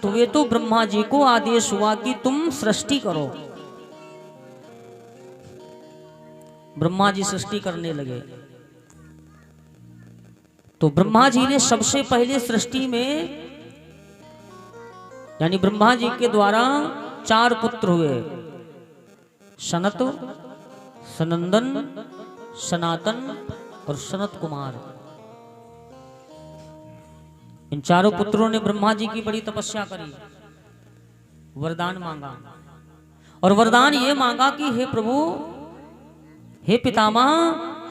हुए तो ब्रह्मा जी को आदेश हुआ कि तुम सृष्टि करो। ब्रह्मा जी सृष्टि करने लगे। तो ब्रह्मा जी ने सबसे पहले सृष्टि में, यानी ब्रह्मा जी के द्वारा 4 पुत्र हुए, सनत, सनंदन, सनातन और सनत कुमार। इन चारों पुत्रों ने ब्रह्मा जी की बड़ी तपस्या करी, वरदान मांगा। और वरदान ये मांगा कि हे प्रभु, हे पितामह,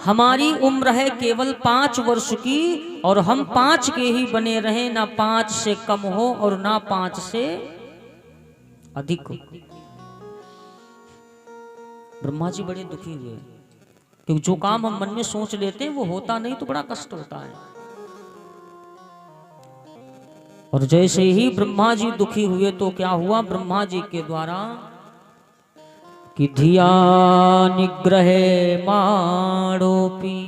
हमारी उम्र है केवल 5 वर्ष की और हम 5 के ही बने रहें, ना 5 से कम हो और ना 5 से अधिक हो। ब्रह्मा जी बड़े दुखी हुए, क्योंकि जो काम हम मन में सोच लेते हैं वो होता नहीं तो बड़ा कष्ट होता है। और जैसे ही ब्रह्मा जी दुखी हुए तो क्या हुआ, ब्रह्मा जी के द्वारा कि धिया निग्रहे माणोपि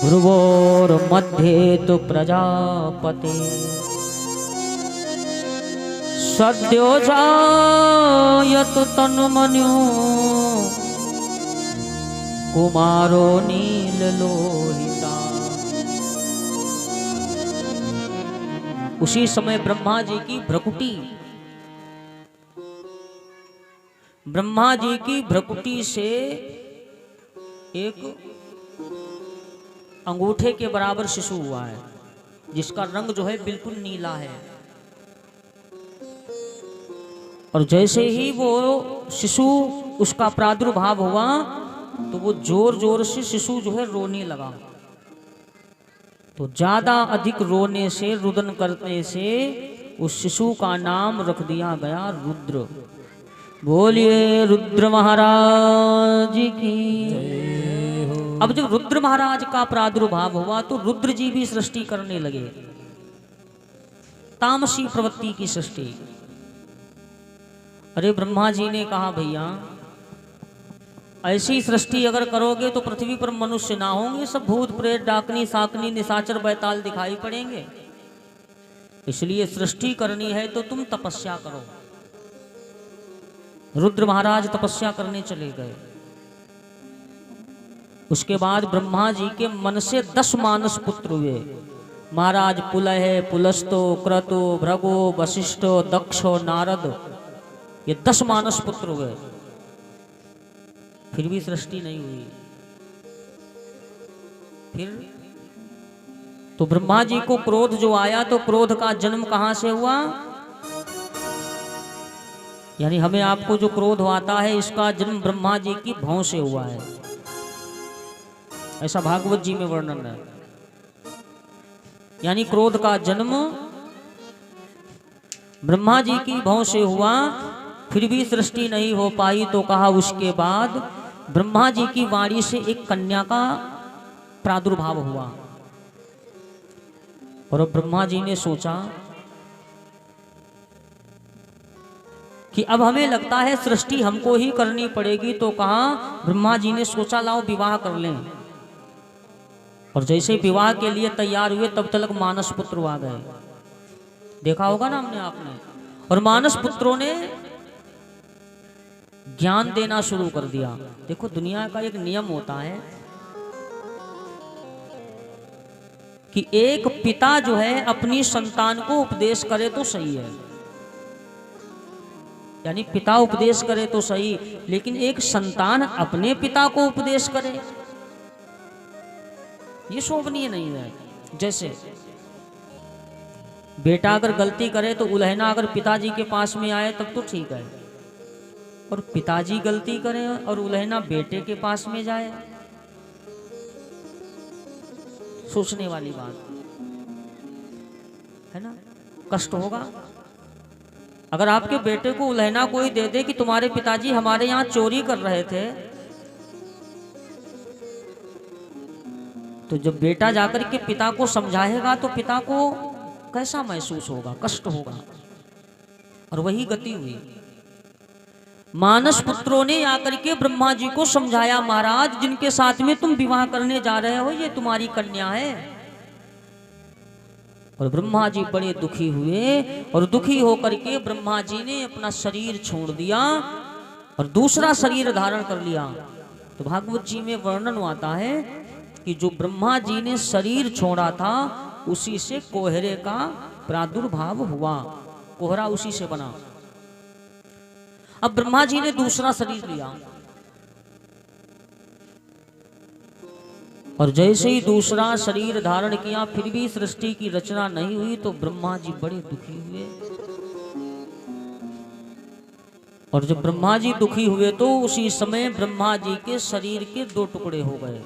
भ्रुवोर मध्ये तो प्रजापते सद्यो जायत तन्मन्यो कुमारो नील लोहिता। उसी समय ब्रह्मा जी की भ्रकुटी, ब्रह्मा जी की भ्रकुटी से एक अंगूठे के बराबर शिशु हुआ है, जिसका रंग जो है बिल्कुल नीला है। और जैसे ही वो शिशु, उसका प्रादुर्भाव हुआ तो वो जोर जोर से शिशु जो है रोने लगा। तो ज्यादा अधिक रोने से, रुदन करने से उस शिशु का नाम रख दिया गया रुद्र। बोलिए रुद्र महाराज की। अब जब रुद्र महाराज का प्रादुर्भाव हुआ तो रुद्र जी भी सृष्टि करने लगे, तामसी प्रवृत्ति की सृष्टि। अरे ब्रह्मा जी ने कहा, भैया ऐसी सृष्टि अगर करोगे तो पृथ्वी पर मनुष्य ना होंगे, सब भूत प्रेत डाकनी साकनी निशाचर बैताल दिखाई पड़ेंगे। इसलिए सृष्टि करनी है तो तुम तपस्या करो। रुद्र महाराज तपस्या करने चले गए। उसके बाद ब्रह्मा जी के मन से 10 मानस पुत्र हुए। महाराज पुलह, पुलस्तो, क्रतो, भृगो, वशिष्ठो, दक्षो, नारद, ये 10 मानस पुत्र हुए। फिर भी सृष्टि नहीं हुई। फिर तो ब्रह्मा जी को क्रोध जो आया, तो क्रोध का जन्म कहां से हुआ, यानी हमें आपको जो क्रोध आता है इसका जन्म ब्रह्मा जी की भौं से हुआ है, ऐसा भागवत जी में वर्णन है। यानी क्रोध का जन्म ब्रह्मा जी की भौं से हुआ। फिर भी सृष्टि नहीं हो पाई तो कहा उसके बाद ब्रह्मा जी की वाणी से एक कन्या का प्रादुर्भाव हुआ। और अब ब्रह्मा जी ने सोचा कि अब हमें लगता है सृष्टि हमको ही करनी पड़ेगी। तो कहा, ब्रह्मा जी ने सोचा लाओ विवाह कर लें। और जैसे विवाह के लिए तैयार हुए तब तक मानस पुत्र आ गए। देखा होगा ना हमने, आपने। और मानस पुत्रों ने ज्ञान देना शुरू कर दिया। देखो दुनिया का एक नियम होता है कि एक पिता जो है अपनी संतान को उपदेश करे तो सही है, यानी पिता उपदेश करे तो सही, लेकिन एक संतान अपने पिता को उपदेश करे ये शोभनीय नहीं है। जैसे बेटा अगर गलती करे तो उल्हना अगर पिताजी के पास में आए तब तो ठीक है, और पिताजी गलती करें और उल्हना बेटे के पास में जाए, सोचने वाली बात है ना, कष्ट होगा। अगर आपके बेटे को उल्हना कोई दे दे कि तुम्हारे पिताजी हमारे यहाँ चोरी कर रहे थे, तो जब बेटा जाकर के पिता को समझाएगा तो पिता को कैसा महसूस होगा, कष्ट होगा। और वही गति हुई। मानस पुत्रों ने आकर के ब्रह्मा जी को समझाया, महाराज जिनके साथ में तुम विवाह करने जा रहे हो ये तुम्हारी कन्या है। और ब्रह्मा जी बड़े दुखी हुए और दुखी होकर के ब्रह्मा जी ने अपना शरीर छोड़ दिया और दूसरा शरीर धारण कर लिया। तो भागवत जी में वर्णन आता है कि जो ब्रह्मा जी ने शरीर छोड़ा था उसी से कोहरे का प्रादुर्भाव हुआ, कोहरा उसी से बना। अब ब्रह्मा जी ने दूसरा शरीर लिया और जैसे ही दूसरा शरीर धारण किया फिर भी सृष्टि की रचना नहीं हुई, तो ब्रह्मा जी बड़े दुखी हुए। और जब ब्रह्मा जी दुखी हुए तो उसी समय ब्रह्मा जी के शरीर के दो टुकड़े हो गए,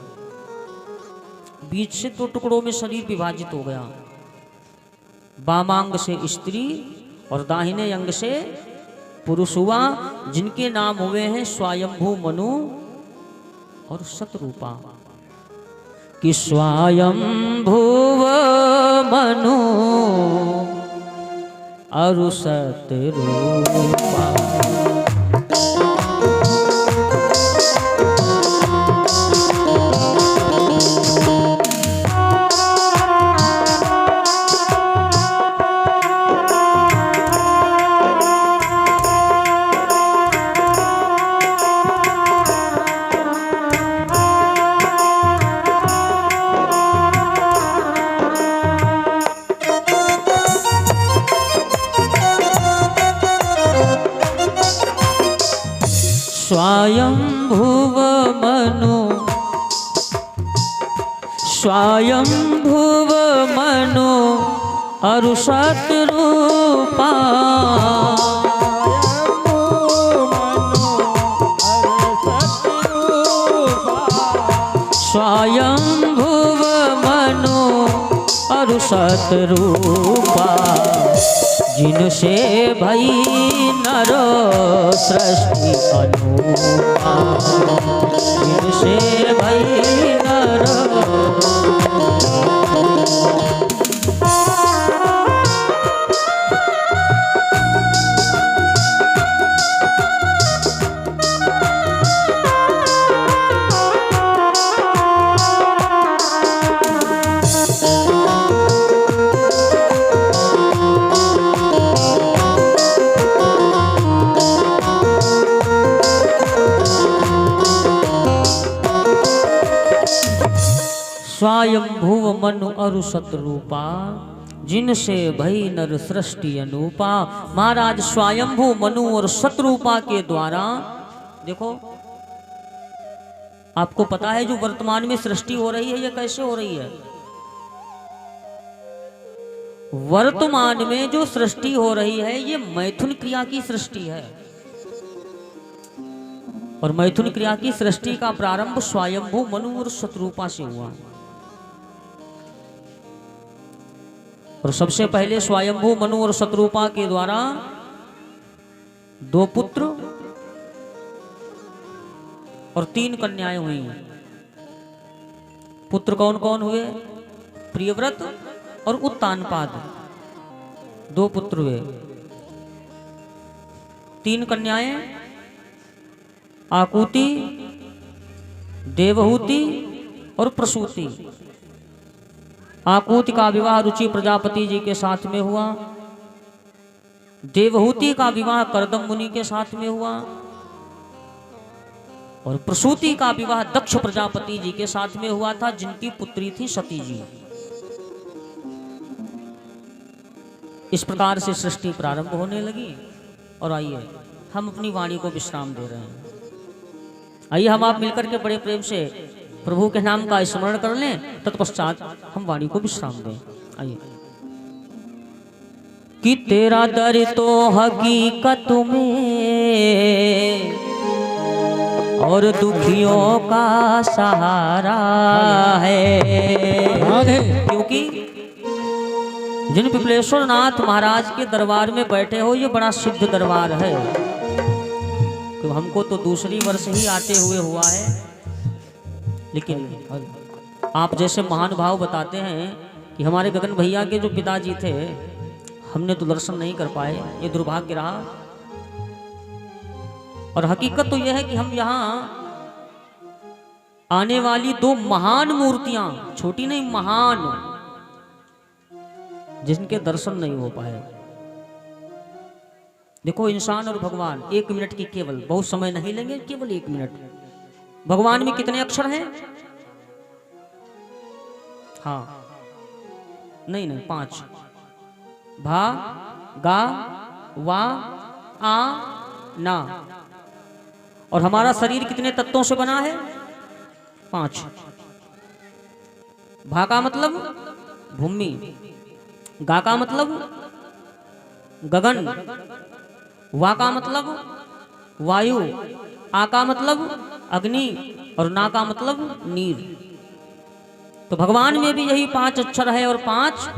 बीच से दो टुकड़ों में शरीर विभाजित हो गया। वामांग से स्त्री और दाहिने अंग से पुरुष हुआ, जिनके नाम हुए हैं स्वयंभू मनु और शतरूपा। कि स्वयंभुव मनु और शतरूपा। स्वयंभुव मनु स्वयंभुव मनु और शतरूपा। स्वयंभुव मनु और शतरूपा। जिनसे भई नर सृष्टि अनुपा। जिनसे भई नर स्वयंभुव मनु और शतरूपा। जिनसे भई नर सृष्टि अनुपा। महाराज स्वयंभू मनु और शतरूपा के द्वारा, देखो आपको पता है जो वर्तमान में सृष्टि हो रही है ये कैसे हो रही है। वर्तमान में जो सृष्टि हो रही है ये मैथुन क्रिया की सृष्टि है। और मैथुन क्रिया की सृष्टि का प्रारंभ स्वयंभू मनु और शतरूपा से हुआ। और सबसे पहले स्वयंभू मनु और शतरूपा के द्वारा दो पुत्र और 3 कन्याएं हुई। पुत्र कौन कौन हुए? प्रियव्रत और उत्तानपाद, 2 पुत्र हुए। 3 कन्याएं आकुति, देवहूति और प्रसूति। आकुति का विवाह रुचि प्रजापति जी के साथ में हुआ। देवहूति का विवाह करदम मुनि के साथ में हुआ। और प्रसूति का विवाह दक्ष प्रजापति जी के साथ में हुआ था, जिनकी पुत्री थी सती जी। इस प्रकार से सृष्टि प्रारंभ होने लगी। और आइए हम अपनी वाणी को विश्राम दे रहे हैं। आइए हम आप मिलकर के बड़े प्रेम से प्रभु के नाम का स्मरण कर लें, तत्पश्चात हम वाणी को विश्राम दें। आइए। कि तेरा दर तो हकीकत में और दुखियों का सहारा है। क्योंकि जिन पिपलेश्वर नाथ महाराज के दरबार में बैठे हो ये बड़ा सिद्ध दरबार है। तो हमको तो दूसरी वर्ष ही आते हुए हुआ है, लेकिन आप जैसे महान भाव बताते हैं कि हमारे गगन भैया के जो पिताजी थे हमने तो दर्शन नहीं कर पाए, ये दुर्भाग्य रहा। और हकीकत तो यह है कि हम यहाँ आने वाली 2 महान मूर्तियां, छोटी नहीं महान, जिनके दर्शन नहीं हो पाए। देखो इंसान और भगवान 1 मिनट की, केवल, बहुत समय नहीं लेंगे, केवल 1 मिनट। भगवान में कितने अक्षर हैं? हाँ, नहीं नहीं, 5। भा, गा, वा, आ, ना। और हमारा शरीर कितने तत्वों से बना है? 5। भा का मतलब भूमि, गा का मतलब गगन, वा का मतलब वायु, आ का मतलब अग्नि, और ना का मतलब नीर। तो भगवान में भी यही 5 अक्षर है। और 5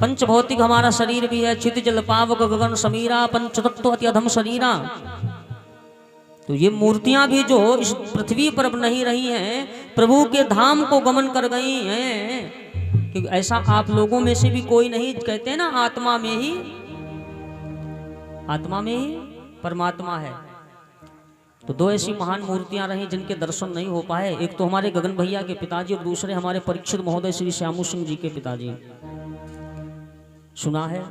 पंचभौतिक हमारा शरीर भी है। चित जल पावक गगन समीरा, पंचतत्व अति अधम शरीरा। तो ये मूर्तियां भी जो इस पृथ्वी पर अब नहीं रही हैं, प्रभु के धाम को गमन कर गई हैं। क्योंकि ऐसा आप लोगों में से भी कोई नहीं, कहते ना आत्मा में ही परमात्मा है। तो 2 ऐसी महान मूर्तियां रही जिनके दर्शन नहीं हो पाए। एक तो हमारे गगन भैया के पिताजी, और दूसरे हमारे परीक्षित महोदय श्री श्यामू सिंह जी के पिताजी। सुना है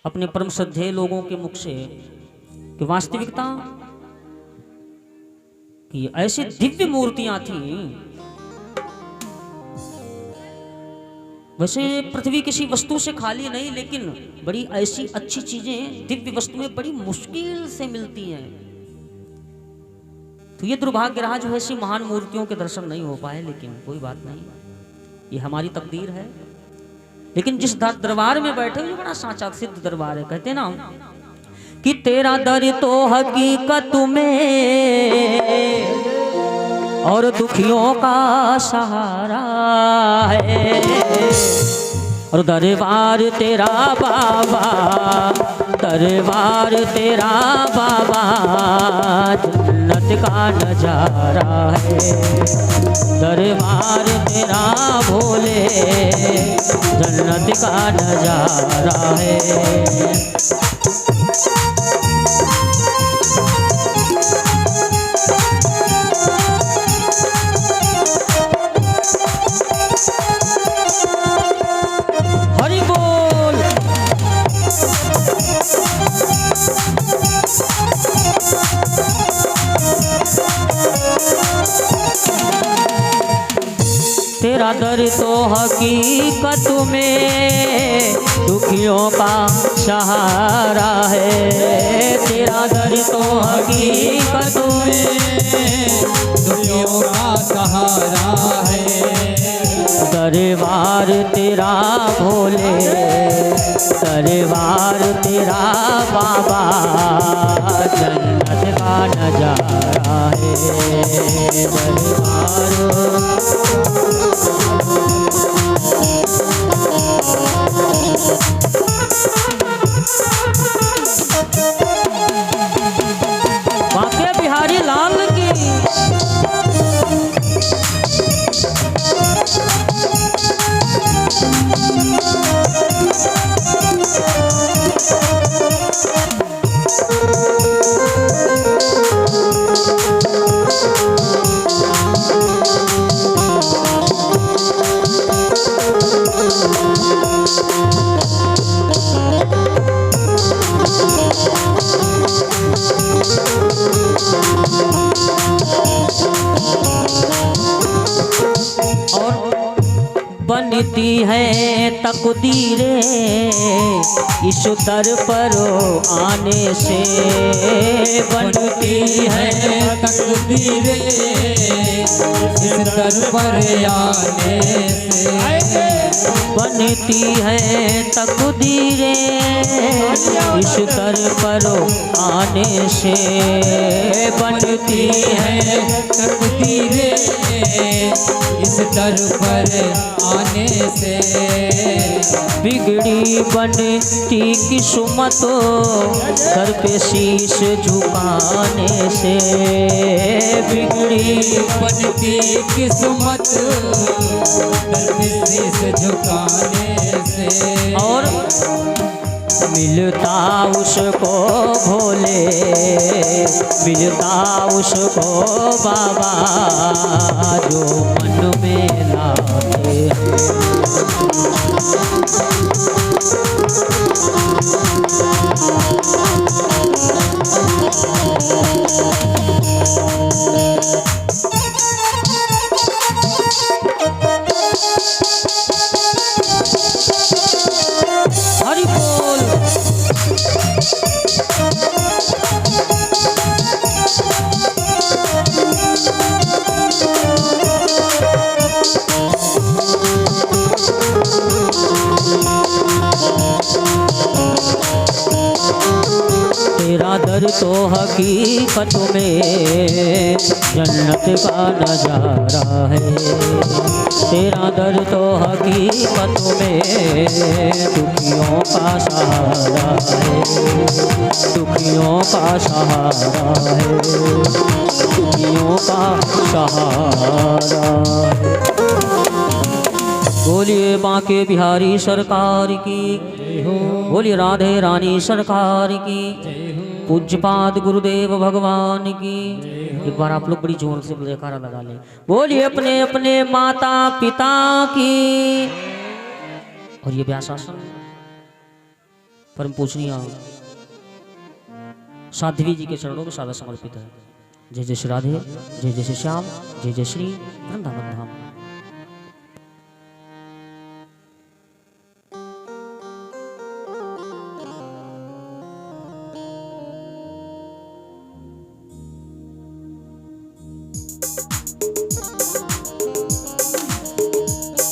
अपने परम श्रद्धेय लोगों के मुख से कि वास्तविकता कि ऐसी दिव्य मूर्तियां थी। वैसे पृथ्वी किसी वस्तु से खाली नहीं, लेकिन बड़ी ऐसी अच्छी चीजें, दिव्य वस्तुएं बड़ी मुश्किल से मिलती हैं। तो ये दुर्भाग्य रहा जो ऐसी महान मूर्तियों के दर्शन नहीं हो पाए। लेकिन कोई बात नहीं, ये हमारी तकदीर है। लेकिन जिस दरबार में बैठे हुए, बड़ा साचा सिद्ध दरबार है। कहते ना कि तेरा दर तो हकीकत में और दुखियों का सहारा है, और दरबार तेरा बाबा, दरबार तेरा बाबा जन्नत का नजारा है, दरबार तेरा भोले जन्नत का नजारा है। हरि बोल। तेरा दर तो हकीकत में दुखियों का सहारा है, तेरा दर तो हकीकत में दुखियों का सहारा है, दरबार तेरा भोले, दरबार तेरा बाबा जन्नत का नजारा है, दरबार। बांके बिहारी लाल की बनती है तकदीरें इस दर पर आने से, बनती है तकदीरें इस दर पर आने से, बनती है तकदीरें इस दर पर आने से, बनती है तकदीरें इस दर पर आने से, बिगड़ी बनती किस्मत सर पे शीश झुकाने से, बिगड़ी बनती किस्मत सर पे शीश झुकाने से, और मिलता उसको भोले, मिलता उसको बाबा जो मन में लाते हरि बोल। तेरा दर तो हकीकत में जन्नत का नजारा है, तेरा दर तो हकीकत में दुखियों का सहारा है, दुखियों का सहारा है, दुखियों का सहारा है। बोलिए बांके बिहारी सरकार की, बोलिए राधे रानी सरकार की, पूज्यपाद गुरुदेव भगवान की। एक बार आप लोग बड़ी जोर से जयकारा लगा लें। बोलिए अपने अपने माता पिता की। और ये व्यासासन परम पूजनीय साध्वी जी के चरणों में सादा समर्पित है। जय जय श्री राधे, जय जय श्री श्याम, जय जय श्री वृंदावन धाम।